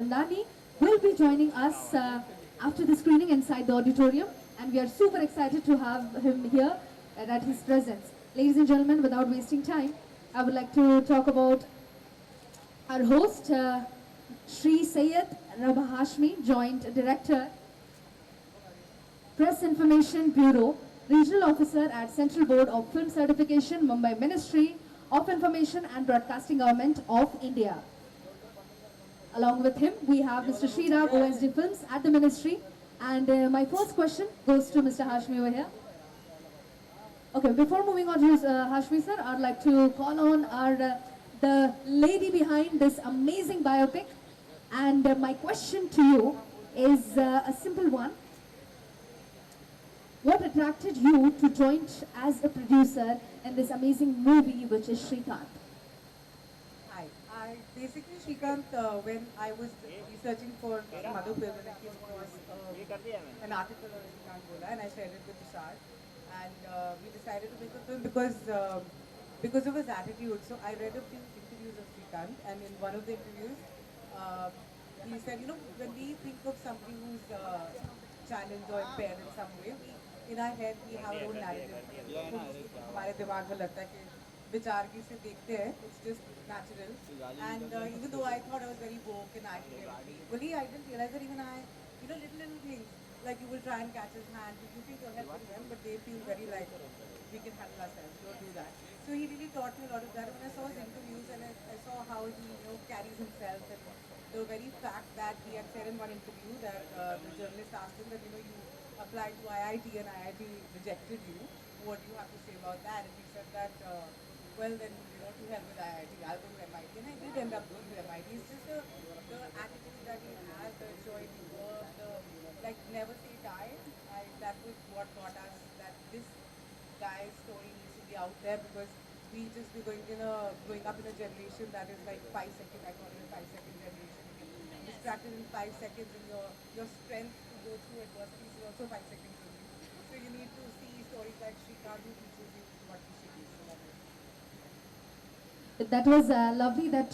Nandani will be joining us after the screening inside the auditorium, and we are super excited to have him here and at his presence. Ladies and gentlemen, without wasting time, I would like to talk about our host, Sri Sayed Rabah Hashmi, Joint Director, Press Information Bureau, Regional Officer at Central Board of Film Certification, Mumbai Ministry of Information and Broadcasting Government of India. Along with him, we have Mr. Srirag, OSD Films at the Ministry. And my first question goes to Mr. Hashmi over here. Okay, before moving on to Hashmi sir, I'd like to call on the lady behind this amazing biopic. And my question to you is a simple one. What attracted you to join as a producer in this amazing movie, which is Shrikant? Hi. I basically Shrikant, when I was researching for some other film, and I came across an article on Shrikant Bola, and I shared it with Tushar, and we decided to make a film because of his attitude. So I read a few interviews of Shrikant, and in one of the interviews, uh, he said, when we think of somebody who's challenged or impaired in some way, in our head we have our own narrative. हमारे दिमाग में लगता है कि विचार की से देखते हैं, it's just natural. And even though I thought I was very woke and active, equally I didn't realize that even I, little things, like you will try and catch his hand, you think you're helping them, but they feel very like, we can handle ourselves, don't do that. So he really taught me a lot of that. When I saw his interviews and I saw how he, carries himself, and the very fact that he had said in one interview that the journalist asked him that, you applied to IIT and IIT rejected you. What do you have to say about that? And he said that, well then, to hell with IIT, I'll go to MIT. And I did end up going to MIT. It's just the attitude that he has, the joy to work, never say die. That was what taught us that this guy's story needs to be out there, because we just be growing up in a generation that is like 5 second, I call it a 5 second generation. You get distracted in 5 seconds, and your strength to go through adversity is also 5 seconds only. So you need to see stories like Shrikant who teaches you what you should do. So that is. That was lovely. That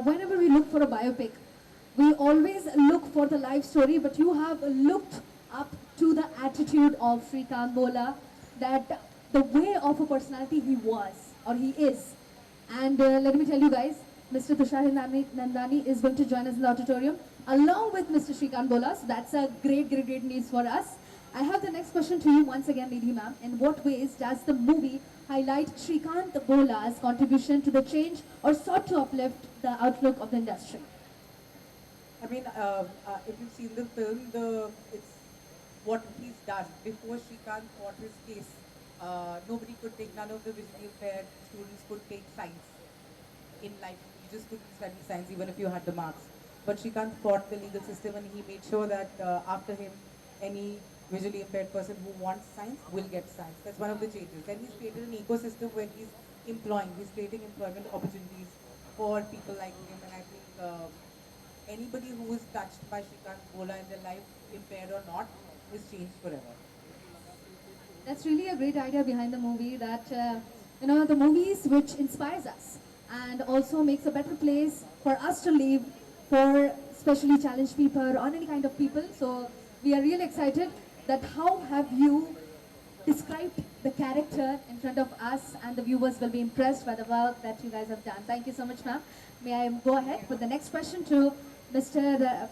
whenever we look for a biopic, we always look for the life story. But you have looked up to the attitude of Shrikant Bola, that the way of a personality he was or he is. And let me tell you guys, Mr. Tushar Nandani is going to join us in the auditorium along with Mr. Shrikant Bola. So that's a great news for us. I have the next question to you once again, Nidhi ma'am. In what ways does the movie highlight Shrikant Bola's contribution to the change or sought to uplift the outlook of the industry? I mean, if you've seen the film, it's what he's done. Before Shrikant fought his case, nobody could take, none of the visually impaired students could take science in life. You just couldn't study science even if you had the marks. But Shrikant fought the legal system, and he made sure that after him, any visually impaired person who wants science will get science. That's one of the changes. Then he's created an ecosystem where he's creating employment opportunities for people like him. And I think anybody who is touched by Shrikant Bola in their life, impaired or not, is changed forever. That's really a great idea behind the movie, that the movies which inspires us and also makes a better place for us to live, for especially challenged people or any kind of people. So we are really excited that how have you described the character in front of us, and the viewers will be impressed by the work that you guys have done. Thank you so much, ma'am. May I go ahead with the next question to Mr.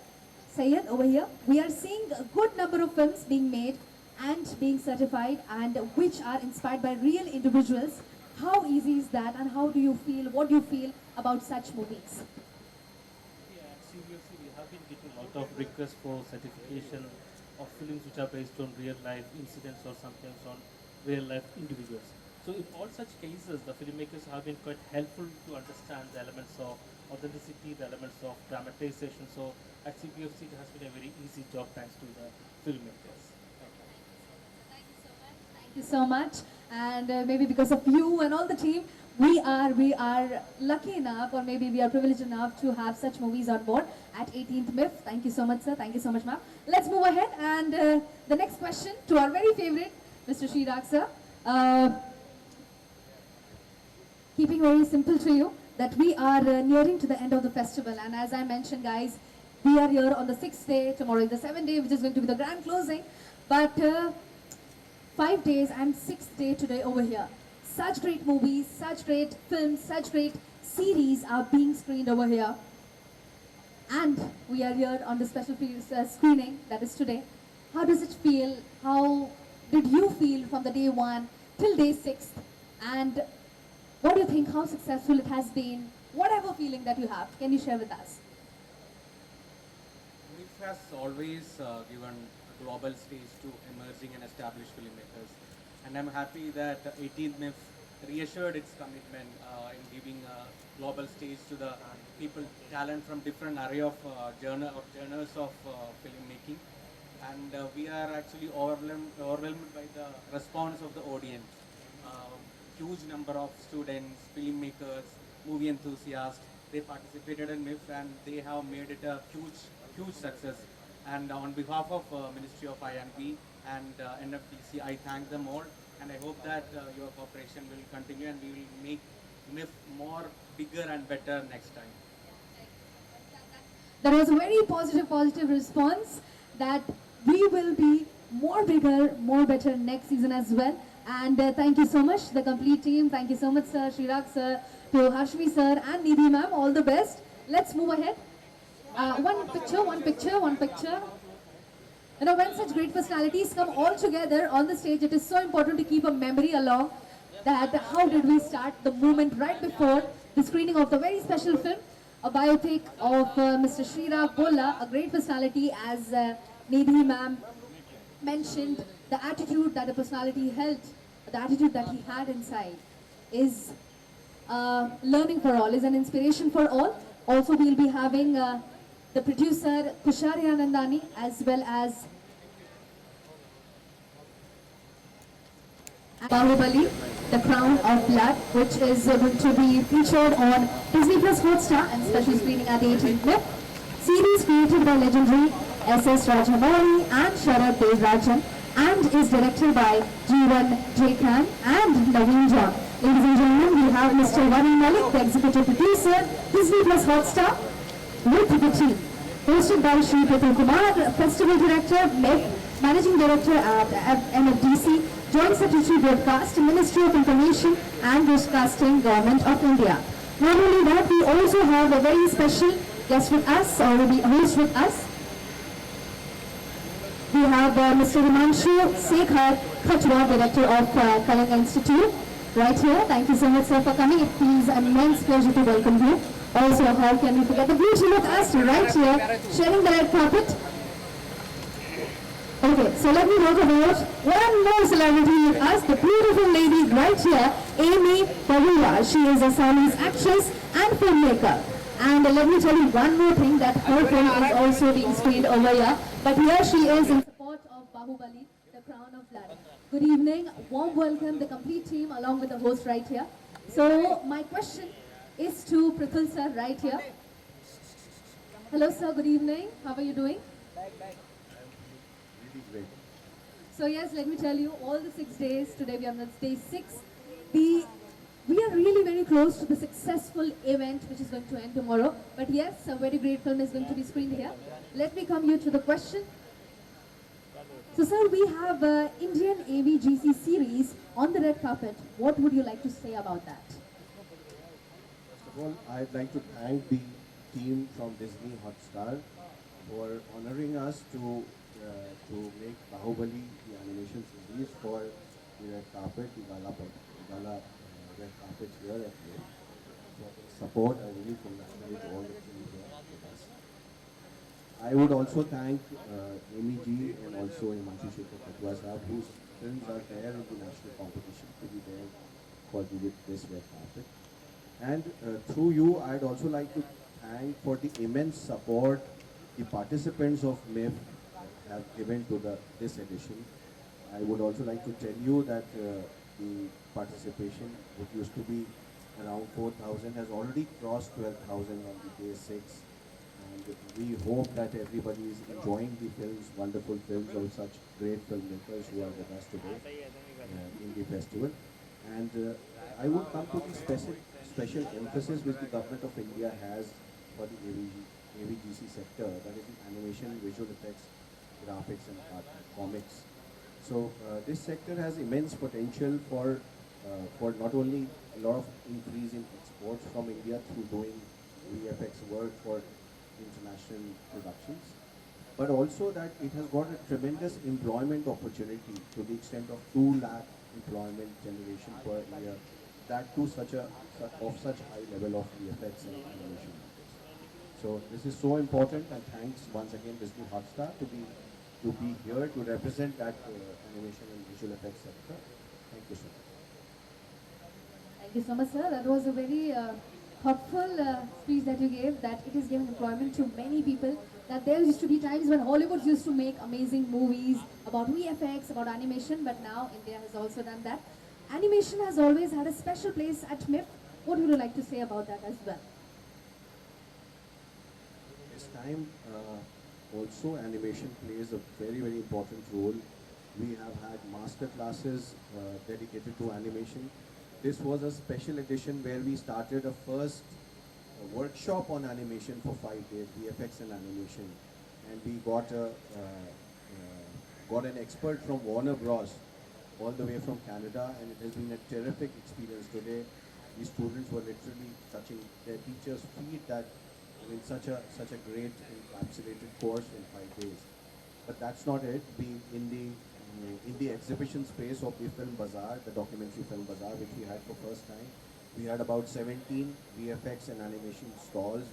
Sayed over here. We are seeing a good number of films being made and being certified, and which are inspired by real individuals. How easy is that, and how do you feel, what do you feel about such movies? Yeah, seriously, we have been getting a lot of requests for certification of films which are based on real life incidents or sometimes on real life individuals. So in all such cases, the filmmakers have been quite helpful to understand the elements of authenticity, the elements of dramatization. So at CPFC, it has been a very easy job thanks to the filmmakers. Thank you so much. And maybe because of you and all the team, we are lucky enough, or maybe we are privileged enough to have such movies on board at 18th MIF. Thank you so much, sir. Thank you so much, ma'am. Let's move ahead. And the next question to our very favorite, Mr. Srirag, sir. Keeping very simple to you, that we are nearing to the end of the festival, and as I mentioned, guys, we are here on the 6th day. Tomorrow is the 7th day, which is going to be the grand closing. But 5 days and 6th day today over here. Such great movies, such great films, such great series are being screened over here. And we are here on the special screening that is today. How does it feel? How did you feel from the day 1 till day 6th? And what do you think? How successful it has been? Whatever feeling that you have, can you share with us? MIF has always given a global stage to emerging and established filmmakers. And I'm happy that 18th MIF reassured its commitment in giving a global stage to the people, talent from different array of genres of filmmaking. And we are actually overwhelmed by the response of the audience. Huge number of students, filmmakers, movie enthusiasts, they participated in MIF and they have made it a huge success. And on behalf of Ministry of IMB and NFDC, I thank them all and I hope that your cooperation will continue and we will make MIF more bigger and better next time. That was a very positive response that we will be more bigger, more better next season as well. And thank you so much, the complete team. Thank you so much, sir, Shirag sir, to Harshvi sir and Nidhi ma'am. All the best. Let's move ahead. One picture. You know, when such great personalities come all together on the stage, it is so important to keep a memory along that how did we start the moment right before the screening of the very special film, a biopic of Mr. Shirag Bolla, a great personality, as Nidhi ma'am mentioned. The attitude that the personality held, the attitude that he had inside is learning for all, is an inspiration for all. Also, we'll be having the producer Kushari Anandani as well as Bahubali, The Crown of Blood, which is going to be featured on Disney Plus Hotstar and special screening at the 18th MIF. Series created by legendary S.S. Rajamouli and Sharad Devarajan and is directed by Jeevan J. Khan and Naveen John. Ladies and gentlemen, we have Mr. Varun Malik, the executive producer, Disney Plus Hotstar, with the team. Hosted by Shri Prithvi Kumar, Festival Director, MIF, Managing Director at NFDC, Joint Secretary Broadcast, Ministry of Information and Broadcasting, Government of India. Not only that, we also have a very special guest with us, or will be a host with us. We have Mr. Himanshu Sekhar Khatwa, Director of Kalanga Institute, right here. Thank you so much, sir, for coming. It is an immense pleasure to welcome you. Also, how can we forget the beauty with us right here, sharing the red carpet. Okay, so let me talk about one more celebrity with us, the beautiful lady right here, Amy Barua. She is a Assamese actress and filmmaker. And let me tell you one more thing, that her film is also being screened over here. But here she is in support of Bahubali, The Crown of Blood. Good evening, warm welcome, the complete team along with the host right here. So my question is to Prithul sir right here. Hello sir, good evening. How are you doing? Really great. So yes, let me tell you, all the 6 days, today we are on day 6, we are really very close to the successful event which is going to end tomorrow. But yes, a very great film is going to be screened here. Let me come here to the question. So sir, we have Indian AVGC series on the red carpet. What would you like to say about that? First of all, I'd like to thank the team from Disney Hotstar for honoring us to make Bahubali, the animation series, for the red carpet, the gala red carpet here at MIF. For the support, I really congratulate all the team here with us. I would also thank Amy G and also Himanshu Shekhar Khatwa sahab, whose films are there in the national competition to be there for this red carpet. And through you, I'd also like to thank for the immense support the participants of MIF have given to this edition. I would also like to tell you that the participation, which used to be around 4,000, has already crossed 12,000 on the day 6. And we hope that everybody is enjoying the films, wonderful films of such great filmmakers who are with us today in the festival. And I would come to the special emphasis which the government of India has for the AVGC sector, that is the animation, visual effects, graphics and art, comics. So this sector has immense potential for not only a lot of increase in exports from India through doing VFX work for international productions, but also that it has got a tremendous employment opportunity to the extent of 2 lakh employment generation per year, that too such high level of VFX and animation. So this is so important, and thanks once again Disney Hotstar to be here to represent that animation and visual effects sector. Thank you so much. Thank you so much, sir. That was a very thoughtful speech that you gave, that it is giving employment to many people. That there used to be times when Hollywood used to make amazing movies about VFX, about animation, but now India has also done that. Animation has always had a special place at MIP. What would you like to say about that as well? This time, also animation plays a very, very important role. We have had master classes dedicated to animation. This was a special edition where we started a first workshop on animation for 5 days, VFX and animation. And we got an expert from Warner Bros. All the way from Canada, and it has been a terrific experience today. The students were literally touching their teachers' feet, that I mean such a great encapsulated course in 5 days. But that's not it. We in the exhibition space of the Film Bazaar, the documentary Film Bazaar, which we had for first time, we had about 17 VFX and animation stalls,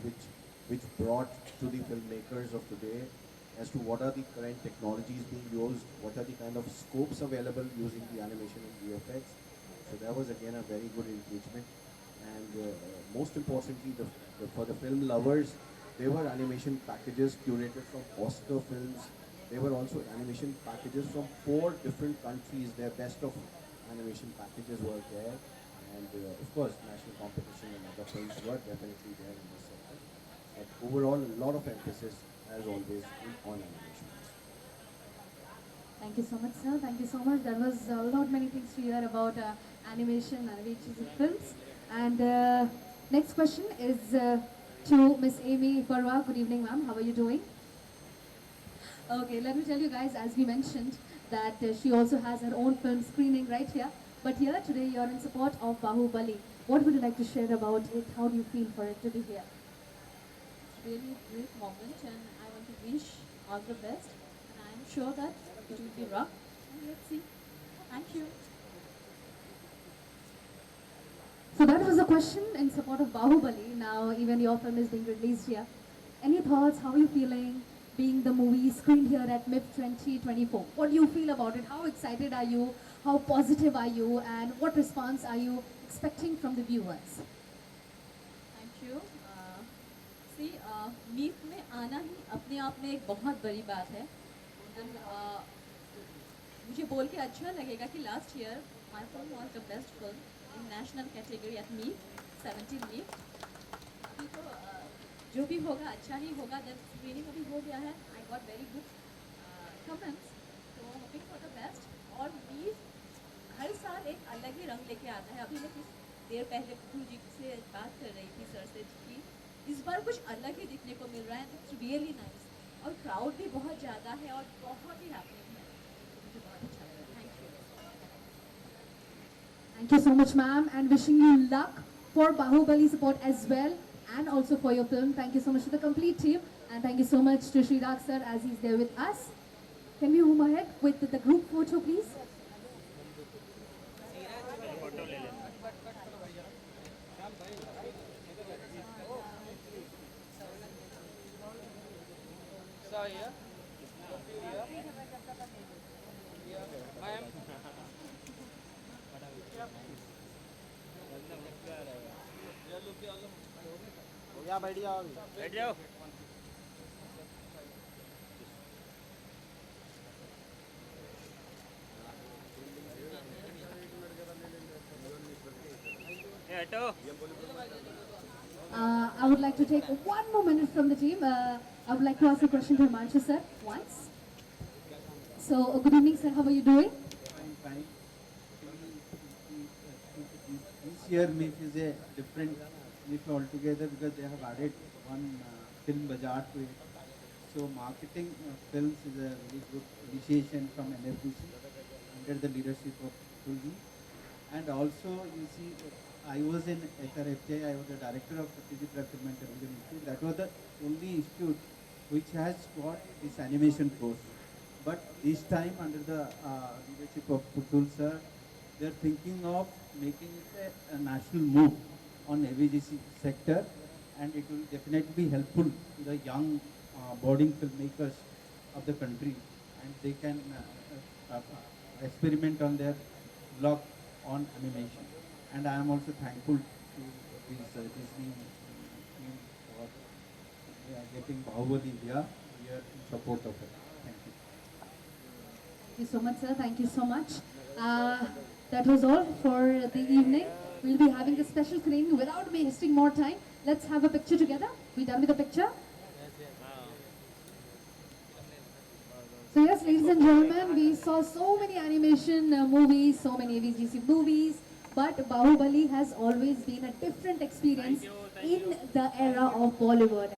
which brought to the filmmakers of today as to what are the current technologies being used, what are the kind of scopes available using the animation and VFX. So that was again a very good engagement. And most importantly, for the film lovers, there were animation packages curated from Oscar films. There were also animation packages from 4 different countries. Their best of animation packages were there. And of course, national competition and other films were definitely there in this sector. But overall, a lot of emphasis, as always, on animation. Thank you so much, sir. Thank you so much. There was a lot many things to hear about animation and VHS films. And next question is to Miss Amy Parwa. Good evening, ma'am. How are you doing? Okay, let me tell you guys, as we mentioned, that she also has her own film screening right here. But here today, you're in support of Bahubali. What would you like to share about it? How do you feel for it to be here? Really great moment, and I want to wish all the best, and I'm sure that it will be rock, and let's see. Thank you. So that was a question in support of Bahubali. Now even your film is being released here. Any thoughts? How are you feeling being the movie screened here at MIP 2024? What do you feel about it? How excited are you? How positive are you? And what response are you expecting from the viewers? Thank you सी meet में आना ही अपने आप में एक बहुत बड़ी बात है एंड मुझे बोल के अच्छा लगेगा कि last year my film was the best film in national category at meet 17 meet अभी तो जो भी होगा अच्छा ही होगा जब स्क्रीनिंग अभी हो गया है I got very good comments तो होपिंग फॉर द बेस्ट और मीट हर साल एक अलग ही रंग लेके आता है अभी मैं कुछ देर पहले पुतुल जी से बात कर रही थी सर से कि इस बार कुछ अलग ही दिखने को मिल रहा है इट्स रियली नाइस और क्राउड भी बहुत ज़्यादा है और बहुत ही हैपनिंग है तो मुझे बहुत अच्छा लग रहा है thank you Thank you so much, ma'am, and wishing you luck for Bahubali support as well, and also for your film. Thank you so much to the complete team, and thank you so much to Srirak sir as he's there with us. Can we move ahead with the group photo, please? बैठ जाओ ये हटो I would like to take one more minute from the team. I would like to ask a question to Himanshu sir once. So, good evening, sir. How are you doing? Fine. Can you please this year MIF is a different MIF altogether because they have added one film bazaar to it. So marketing films is a very good initiation from NFDC under the leadership of Tulji. And also you see, I was in HRFJ, I was the director of Strategic Procurement Television Institute. That was the only institute which has got this animation course. But this time under the leadership of Putul sir, they are thinking of making it a national move on AVGC sector, and it will definitely be helpful to the young budding filmmakers of the country, and they can experiment on their block on animation. And I am also thankful to this Disney team for getting Bahubali India here in support of it. Thank you. Thank you so much, sir. Thank you so much. That was all for the evening. We'll be having a special screening without wasting more time. Let's have a picture together. We done with the picture? So yes, ladies and gentlemen, we saw so many animation movies, so many AVGC movies, but Bahubali has always been a different experience in the era of Bollywood.